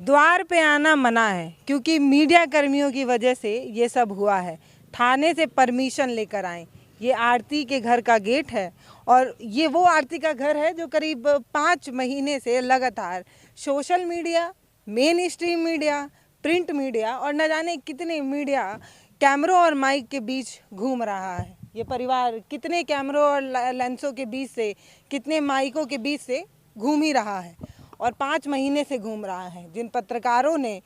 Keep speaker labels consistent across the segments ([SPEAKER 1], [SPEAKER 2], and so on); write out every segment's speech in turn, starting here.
[SPEAKER 1] द्वार पे आना मना है क्योंकि मीडिया कर्मियों की वजह से ये सब हुआ है। थाने से परमिशन लेकर आए। ये आरती के घर का गेट है और ये वो आरती का घर है जो करीब 5 महीने से लगातार social media, main stream media, print media और न जाने कितने मीडिया कैमरों और माइक के बीच घूम रहा है। ये परिवार कितने कैमरों और लेंसों के बीच से, कितने माइकों के बीच से घूम ही रहा है और 5 महीने से घूम रहा है। जिन पत्रकारों ने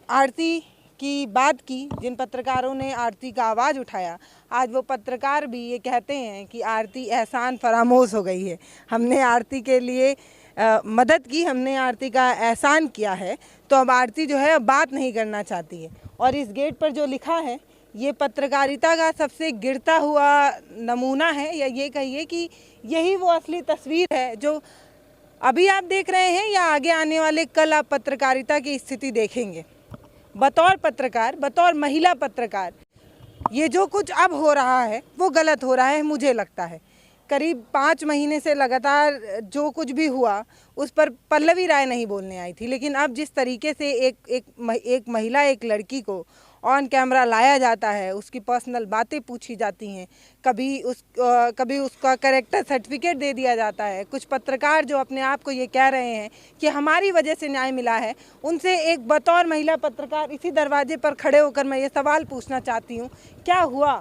[SPEAKER 1] आरती की बात की, जिन पत्रकारों ने आरती का आवाज़ उठाया, आज वो पत्रकार भी ये कहते हैं कि आरती एहसान फरामोश हो गई है। हमने आरती के लिए मदद की, हमने आरती का एहसान किया है, तो अब आरती जो है अब बात नहीं करना चाहती है। और इस गेट पर जो लिखा है ये पत्रकारिता का सबसे गिरता हुआ नमूना है, या ये कहिए कि यही वो असली तस्वीर है जो अभी आप देख रहे हैं या आगे आने वाले कल आप पत्रकारिता की स्थिति देखेंगे। बतौर पत्रकार, बतौर महिला पत्रकार, ये जो कुछ अब हो रहा है वो गलत हो रहा है। मुझे लगता है करीब 5 महीने से लगातार जो कुछ भी हुआ उस पर पल्लवी राय नहीं बोलने आई थी, लेकिन अब जिस तरीके से एक महिला, एक लड़की को ऑन कैमरा लाया जाता है, उसकी पर्सनल बातें पूछी जाती हैं, कभी उसका कैरेक्टर सर्टिफिकेट दे दिया जाता है। कुछ पत्रकार जो अपने आप को ये कह रहे हैं कि हमारी वजह से न्याय मिला है, उनसे एक बतौर महिला पत्रकार इसी दरवाजे पर खड़े होकर मैं ये सवाल पूछना चाहती हूँ, क्या हुआ?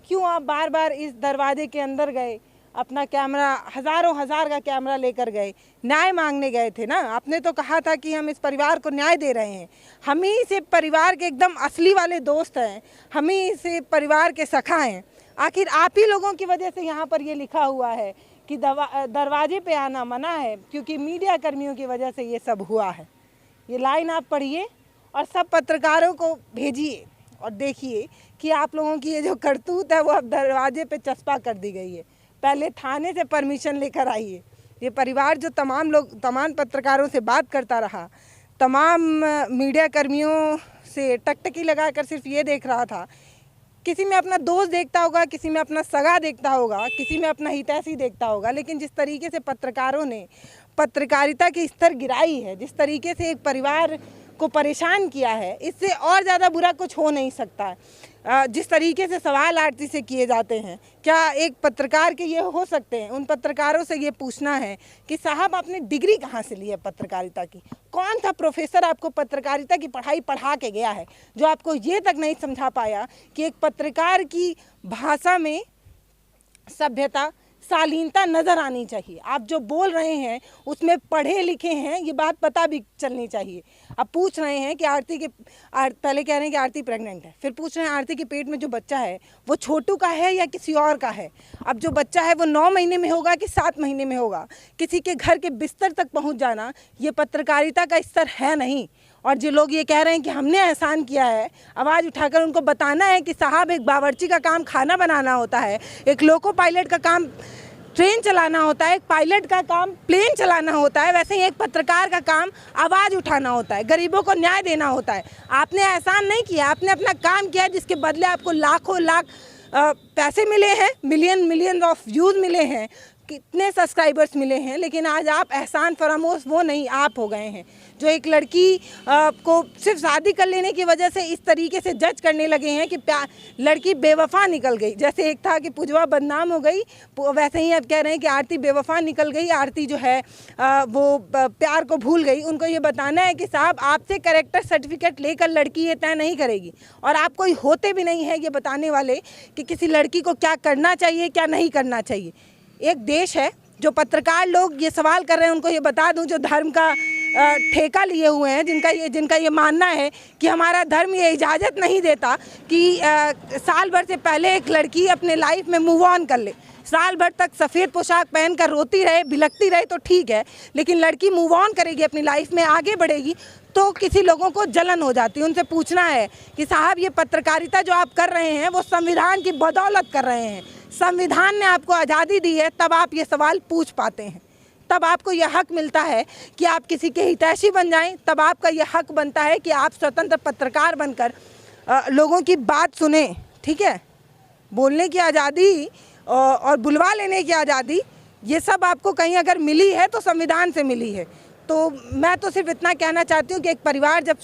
[SPEAKER 1] क्यों आप बार बार इस दरवाजे के अंदर गए? अपना कैमरा, हजार का कैमरा लेकर गए, न्याय मांगने गए थे ना। आपने तो कहा था कि हम इस परिवार को न्याय दे रहे हैं, हम ही इस परिवार के एकदम असली वाले दोस्त हैं, हम ही इस परिवार के सखा हैं। आखिर आप ही लोगों की वजह से यहाँ पर ये लिखा हुआ है कि दरवाजे पे आना मना है क्योंकि मीडिया कर्मियों की वजह से ये सब हुआ है। ये लाइन आप पढ़िए और सब पत्रकारों को भेजिए और देखिए कि आप लोगों की ये जो करतूत है वो अब दरवाजे पे चस्पा कर दी गई है। पहले थाने से परमिशन लेकर आइए। ये परिवार जो तमाम पत्रकारों से बात करता रहा, तमाम मीडिया कर्मियों से टकटकी लगाकर सिर्फ ये देख रहा था, किसी में अपना दोस्त देखता होगा, किसी में अपना सगा देखता होगा, किसी में अपना हितैषी देखता होगा, लेकिन जिस तरीके से पत्रकारों ने पत्रकारिता की स्तर गिराई है, जिस तरीके से एक परिवार को परेशान किया है, इससे और ज़्यादा बुरा कुछ हो नहीं सकता है। जिस तरीके से सवाल आरती से किए जाते हैं, क्या एक पत्रकार के ये हो सकते हैं? उन पत्रकारों से ये पूछना है कि साहब आपने डिग्री कहाँ से ली है पत्रकारिता की? कौन था प्रोफेसर आपको पत्रकारिता की पढ़ाई पढ़ा के गया है जो आपको ये तक नहीं समझा पाया कि एक पत्रकार की भाषा में सभ्यता, शालीनता नज़र आनी चाहिए। आप जो बोल रहे हैं उसमें पढ़े लिखे हैं, ये बात पता भी चलनी चाहिए। अब पूछ रहे हैं कि पहले कह रहे हैं कि आरती प्रेग्नेंट है, फिर पूछ रहे हैं आरती के पेट में जो बच्चा है वो छोटू का है या किसी और का है। अब जो बच्चा है वो 9 महीने में होगा कि 7 महीने में होगा। किसी के घर के बिस्तर तक पहुँच जाना ये पत्रकारिता का स्तर है नहीं। और जो लोग ये कह रहे हैं कि हमने एहसान किया है, आवाज़ उठाकर उनको बताना है कि साहब एक बावर्ची का काम खाना बनाना होता है, एक लोको पायलट का काम ट्रेन चलाना होता है, एक पायलट का काम प्लेन चलाना होता है, वैसे ही एक पत्रकार का काम आवाज़ उठाना होता है, गरीबों को न्याय देना होता है। आपने एहसान नहीं किया, आपने अपना काम किया जिसके बदले आपको लाखों लाख पैसे मिले हैं, मिलियन ऑफ व्यूज़ मिले हैं, कितने सब्सक्राइबर्स मिले हैं, लेकिन आज आप एहसान फरामोश वो नहीं, आप हो गए हैं जो एक लड़की को सिर्फ शादी कर लेने की वजह से इस तरीके से जज करने लगे हैं कि लड़की बेवफा निकल गई। जैसे एक था कि पूजवा बदनाम हो गई, वैसे ही अब कह रहे हैं कि आरती बेवफा निकल गई, आरती जो है वो प्यार को भूल गई। उनको ये बताना है कि साहब आपसे कैरेक्टर सर्टिफिकेट लेकर लड़की ये तय नहीं करेगी, और आप कोई होते भी नहीं है ये बताने वाले कि किसी लड़की को क्या करना चाहिए, क्या नहीं करना चाहिए। एक देश है, जो पत्रकार लोग ये सवाल कर रहे हैं उनको ये बता दूं, जो धर्म का ठेका लिए हुए हैं, जिनका ये मानना है कि हमारा धर्म ये इजाज़त नहीं देता कि साल भर से पहले एक लड़की अपने लाइफ में मूव ऑन कर ले। साल भर तक सफ़ेद पोशाक पहनकर रोती रहे, बिलखती रहे तो ठीक है, लेकिन लड़की मूव ऑन करेगी, अपनी लाइफ में आगे बढ़ेगी तो किसी लोगों को जलन हो जाती है। उनसे पूछना है कि साहब ये पत्रकारिता जो आप कर रहे हैं वो संविधान की बदौलत कर रहे हैं। संविधान ने आपको आज़ादी दी है, तब आप ये सवाल पूछ पाते हैं, तब आपको यह हक मिलता है कि आप किसी के हितैषी बन जाएं, तब आपका यह हक बनता है कि आप स्वतंत्र पत्रकार बनकर लोगों की बात सुने। ठीक है, बोलने की आज़ादी और बुलवा लेने की आज़ादी, ये सब आपको कहीं अगर मिली है तो संविधान से मिली है। तो मैं तो सिर्फ इतना कहना चाहती हूँ कि एक परिवार जब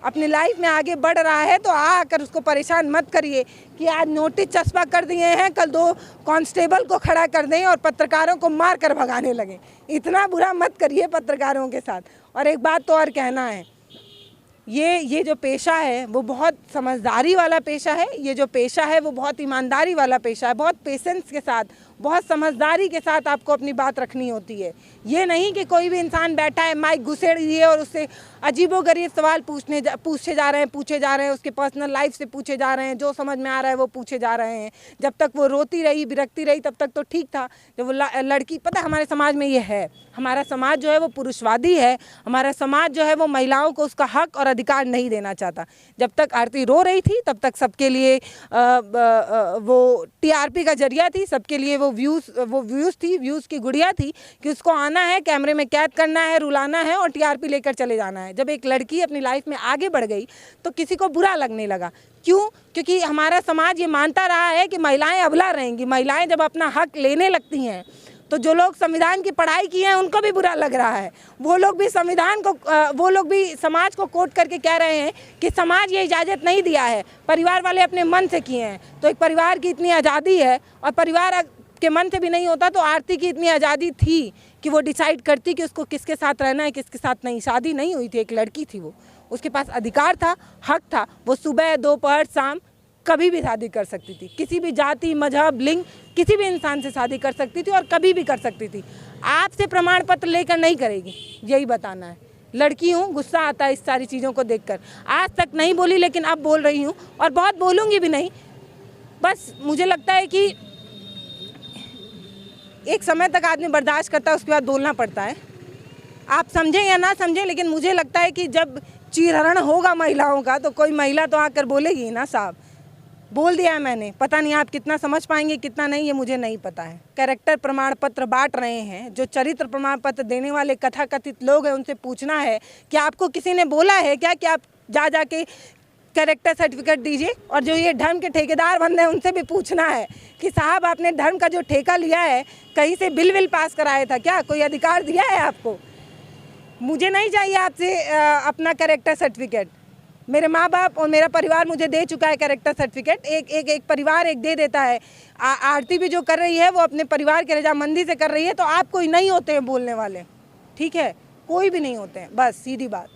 [SPEAKER 1] अपनी लाइफ में आगे बढ़ रहा है तो आकर उसको परेशान मत करिए कि आज नोटिस चस्पा कर दिए हैं, कल 2 कांस्टेबल को खड़ा कर दें और पत्रकारों को मार कर भगाने लगें। इतना बुरा मत करिए पत्रकारों के साथ। और एक बात तो और कहना है, ये जो पेशा है वो बहुत समझदारी वाला पेशा है। ये जो पेशा है वो बहुत ईमानदारी वाला पेशा है। बहुत पेशेंस के साथ, बहुत समझदारी के साथ आपको अपनी बात रखनी होती है। ये नहीं कि कोई भी इंसान बैठा है, माइक घुसेड़ दिए और उससे अजीबोगरीब सवाल पूछे जा रहे हैं, उसके पर्सनल लाइफ से पूछे जा रहे हैं, जो समझ में आ रहा है वो पूछे जा रहे हैं। जब तक वो रोती रही, बिरकती रही, तब तक तो ठीक था। जब वो लड़की, पता है हमारे समाज में ये है, हमारा समाज जो है वो पुरुषवादी है। हमारा समाज जो है वो महिलाओं को उसका हक और अधिकार नहीं देना चाहता। जब तक आरती रो रही थी तब तक सबके लिए वो टीआरपी का जरिया थी, सबके लिए वो व्यूज़ थी, व्यूज़ की गुड़िया थी कि उसको आना है, कैमरे में कैद करना है, रुलाना है और टीआरपी लेकर चले जाना है। जब एक लड़की अपनी लाइफ में आगे बढ़ गई तो किसी को बुरा लगने लगा। क्यों? क्योंकि हमारा समाज ये मानता रहा है कि महिलाएं अबला रहेंगी। महिलाएं जब अपना हक लेने लगती हैं तो जो लोग संविधान की पढ़ाई की हैं उनको भी बुरा लग रहा है। वो लोग भी समाज को कोट करके कह रहे हैं कि समाज ये इजाज़त नहीं दिया है, परिवार वाले अपने मन से किए हैं। तो एक परिवार की इतनी आज़ादी है और परिवार के मन से भी नहीं होता तो आरती की इतनी आज़ादी थी कि वो डिसाइड करती कि उसको किसके साथ रहना है, किसके साथ नहीं। शादी नहीं हुई थी, एक लड़की थी, वो उसके पास अधिकार था, हक था। वो सुबह, दोपहर, शाम कभी भी शादी कर सकती थी। किसी भी जाति, मजहब, लिंग, किसी भी इंसान से शादी कर सकती थी और कभी भी कर सकती थी। आपसे प्रमाण पत्र लेकर नहीं करेगी, यही बताना है। लड़की हूँ, गुस्सा आता है इस सारी चीज़ों को देखकर। आज तक नहीं बोली लेकिन अब बोल रही हूँ और बहुत बोलूँगी भी नहीं। बस मुझे लगता है कि एक समय तक आदमी बर्दाश्त करता है, उसके बाद बोलना पड़ता है। आप समझें या ना समझें, लेकिन मुझे लगता है कि जब चीरहरण होगा महिलाओं का तो कोई महिला तो आकर बोलेगी ना, साहब बोल दिया है मैंने। पता नहीं आप कितना समझ पाएंगे, कितना नहीं, ये मुझे नहीं पता है। कैरेक्टर प्रमाण पत्र बांट रहे हैं, जो चरित्र प्रमाण पत्र देने वाले कथाकथित लोग हैं उनसे पूछना है कि आपको किसी ने बोला है क्या कि आप जाके कैरेक्टर सर्टिफिकेट दीजिए। और जो ये धर्म के ठेकेदार बन रहे हैं उनसे भी पूछना है कि साहब आपने धर्म का जो ठेका लिया है कहीं से बिल पास कराया था क्या? कोई अधिकार दिया है आपको? मुझे नहीं चाहिए आपसे अपना कैरेक्टर सर्टिफिकेट। मेरे माँ बाप और मेरा परिवार मुझे दे चुका है कैरेक्टर सर्टिफिकेट। एक परिवार एक दे देता है। आरती भी जो कर रही है वो अपने परिवार के रजामंदी से कर रही है। तो आप कोई नहीं होते हैं बोलने वाले, ठीक है? कोई भी नहीं होते हैं, बस सीधी बात।